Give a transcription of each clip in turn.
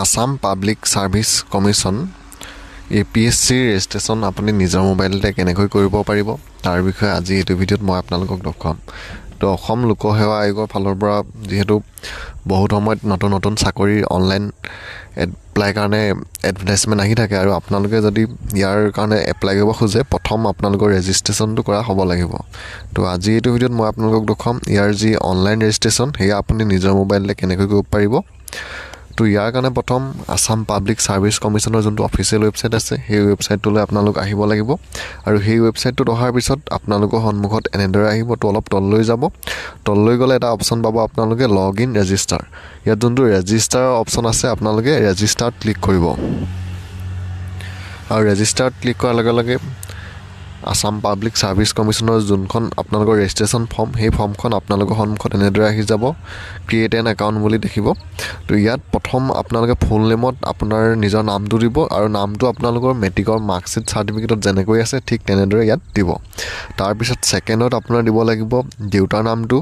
Assam public service commission APSC registration আপুনি নিজৰ মোবাইলতে কেনেকৈ কৰিব পাৰিব তাৰ বিষয়ে আজি এইটো ভিডিঅ'ত মই আপোনালোকক দেখুৱাম। তো অসম লোকসেৱা আয়োগৰ ফালৰ পৰা যেহেতু বহুত সময়ত নতুন নতুন চাকৰি অনলাইন এপ্লাই কাৰণে এডভাৰটাইজমেণ্ট আহি থাকে আৰু আপোনালোকে যদি ইয়াৰ কাৰণে এপ্লাই কৰিব খোজে প্ৰথম আপোনালোকৰ ৰেজিষ্ট্ৰেশ্যনটো কৰা হ'ব লাগিব। তো আজি এইটো ভিডিঅ'ত মই আপোনালোকক দেখুৱাম ইয়াৰ যি অনলাইন ৰেজিষ্ট্ৰেশ্যন সেয়া আপুনি নিজৰ মোবাইলতে কেনেকৈ কৰিব পাৰিব। তো ইয়াৰ কাৰণে প্ৰথম আসাম পাব্লিক সাৰ্ভিচ কমিশ্যনৰ যোনটো অফিচিয়েল ৱেবছাইট আছে সেই ৱেবছাইটটোলৈ আপোনালোক আহিব লাগিব আৰু সেই ৱেবছাইটটোত অহাৰ পিছত আপোনালোকৰ সন্মুখত এনেদৰে আহিব। তো অলপ তললৈ যাব, তললৈ গ'লে এটা অপশ্যন পাব আপোনালোকে লগ ইন ৰেজিষ্টাৰ। ইয়াত যোনটো ৰেজিষ্টাৰ অপশ্যন আছে আপোনালোকে ৰেজিষ্টাৰত ক্লিক কৰিব আৰু ৰেজিষ্টাৰত ক্লিক কৰাৰ লগে লগে আসাম পাব্লিক সাৰ্ভিচ কমিশ্যনৰ যোনখন আপোনালোকৰ ৰেজিষ্ট্ৰেশ্যন ফৰ্ম সেই ফৰ্মখন আপোনালোকৰ সন্মুখত এনেদৰে আহি যাব। ক্ৰিয়েট এন একাউণ্ট বুলি দেখিব। তো ইয়াত প্ৰথম আপোনালোকে ফুল নেমত আপোনাৰ নিজৰ নামটো দিব আৰু নামটো আপোনালোকৰ মেট্ৰিকৰ মাৰ্কশ্বিট চাৰ্টিফিকেটত যেনেকৈ আছে ঠিক তেনেদৰে ইয়াত দিব। তাৰপিছত ছেকেণ্ডত আপোনাৰ দিব লাগিব দেউতাৰ নামটো,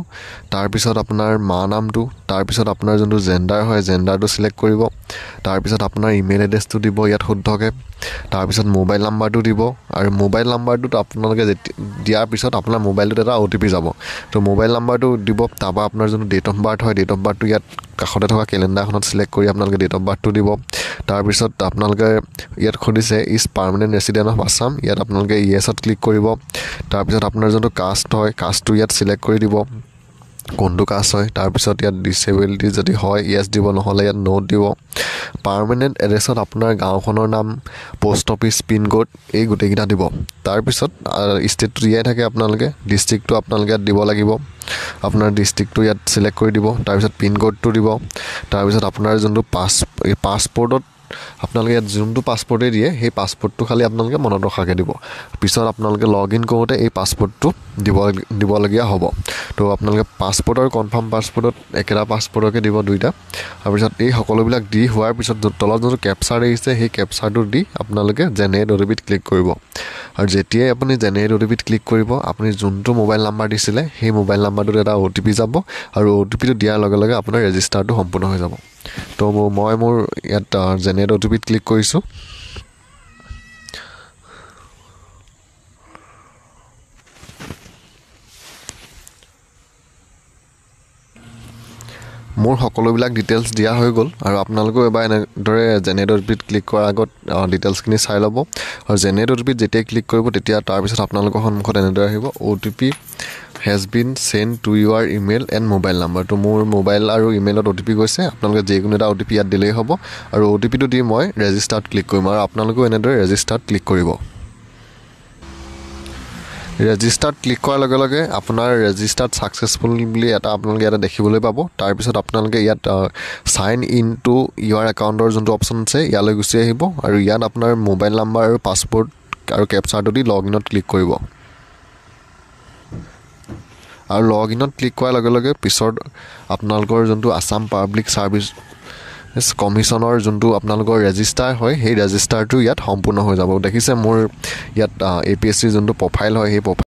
তাৰপিছত আপোনাৰ মা নামটো, তাৰপিছত আপোনাৰ যোনটো জেণ্ডাৰ হয় জেণ্ডাৰটো ছিলেক্ট কৰিব, তাৰপিছত আপোনাৰ ইমেইল এড্ৰেছটো দিব ইয়াত শুদ্ধকৈ, তাৰপিছত মোবাইল নাম্বাৰটো দিব আৰু মোবাইল নাম্বাৰটোত আপোনালোকে দিয়াৰ পিছত আপোনাৰ মোবাইলটোত এটা OTP যাব। তো মোবাইল নাম্বাৰটো দিব, তাৰপৰা আপোনাৰ যোনটো ডেট অফ বাৰ্থ হয় ডেট অফ বাৰ্থটো ইয়াত কাষতে থকা কেলেণ্ডাৰখনত ছিলেক্ট কৰি আপোনালোকে ডেট অফ বাৰ্থটো দিব। তাৰপিছত আপোনালোকে ইয়াত সুধিছে is permanent resident of Assam, ইয়াত আপোনালোকে ইয়েছত ক্লিক কৰিব। তাৰপিছত আপোনাৰ যোনটো কাষ্ট হয় কাষ্টটো ইয়াত ছিলেক্ট কৰি দিব কোনটো কাষ্ট হয়। তাৰপিছত ইয়াত ডিচেবিলিটি যদি হয় ইয়েছ দিব, নহ'লে ইয়াত নোট দিব। পাৰ্মানেণ্ট এড্ৰেছত আপোনাৰ গাঁওখনৰ নাম, পোষ্ট অফিচ, পিনক'ড এই গোটেইকেইটা দিব। তাৰপিছত ষ্টেটটো দিয়াই থাকে আপোনালোকে, ডিষ্ট্ৰিক্টটো আপোনালোকে ইয়াত দিব লাগিব। আপোনাৰ ডিষ্ট্ৰিক্টটো ইয়াত ছিলেক্ট কৰি দিব, তাৰপিছত পিনক'ডটো দিব। তাৰপিছত আপোনাৰ যোনটো পাছপৰ্টত আপোনালোকে ইয়াত যোনটো পাছপৰ্টেই দিয়ে সেই পাছপৰ্টটো খালি আপোনালোকে মনত ৰখাকৈ দিব। পিছত আপোনালোকে লগ ইন কৰোঁতে এই পাছপৰ্টটো দিবলগীয়া হ'ব। তো আপোনালোকে পাছপৰ্ট আৰু কনফাৰ্ম পাছপৰ্টত একেটা পাছপৰ্টকে দিব দুইটা। তাৰপিছত এই সকলোবিলাক দি হোৱাৰ পিছত তলত যোনটো কেপচাৰ আহিছে সেই কেপচাৰটো দি আপোনালোকে জেনেৰেট OTPত ক্লিক কৰিব আৰু যেতিয়াই আপুনি জেনেৰেট OTPত ক্লিক কৰিব আপুনি যোনটো মোবাইল নাম্বাৰ দিছিলে সেই মোবাইল নাম্বাৰটোত এটা OTP যাব আৰু OTPটো দিয়াৰ লগে লগে আপোনাৰ ৰেজিষ্টাৰটো সম্পূৰ্ণ হৈ যাব। তো মই মোৰ ইয়াত জেনেৰেট OTPত ক্লিক কৰিছোঁ। মোৰ সকলোবিলাক ডিটেইলছ দিয়া হৈ গ'ল আৰু আপোনালোকেও এবাৰ এনেদৰে জেনেৰেট OTPত ক্লিক কৰাৰ আগত ডিটেইলছখিনি চাই ল'ব আৰু জেনেৰেট OTPত যেতিয়াই ক্লিক কৰিব তেতিয়া তাৰপিছত আপোনালোকৰ সন্মুখত এনেদৰে আহিব OTP has been sent to your email and mobile number. তো মোৰ মোবাইল আৰু ইমেইলত OTP গৈছে, আপোনালোকে যিকোনো এটা OTP ইয়াত দিলেই হ'ব আৰু OTPটো দি মই ৰেজিষ্টাৰত ক্লিক কৰিম আৰু আপোনালোকেও এনেদৰে ৰেজিষ্টাৰত ক্লিক কৰিব। ৰেজিষ্টাৰত ক্লিক কৰাৰ লগে লগে আপোনাৰ ৰেজিষ্টাৰ্ড ছাকচেছফুল বুলি এটা আপোনালোকে ইয়াতে দেখিবলৈ পাব। তাৰপিছত আপোনালোকে ইয়াত চাইন ইন টু ইউৰ একাউণ্টৰ যোনটো অপশ্যন আছে ইয়ালৈ গুচি আহিব আৰু ইয়াত আপোনাৰ মোবাইল নাম্বাৰ আৰু পাছপৰ্ট আৰু কেপচাৰটো দি লগ ইনত ক্লিক কৰিব আৰু লগ ইনত ক্লিক কৰাৰ লগে লগে পিছত আপোনালোকৰ যোনটো আসাম পাব্লিক সাৰ্ভিচ কমিশ্যনৰ যোনটো আপোনালোকৰ ৰেজিষ্টাৰ হয় সেই ৰেজিষ্টাৰটো ইয়াত সম্পূৰ্ণ হৈ যাব। দেখিছে মোৰ ইয়াত APSC যোনটো প্ৰফাইল হয় সেই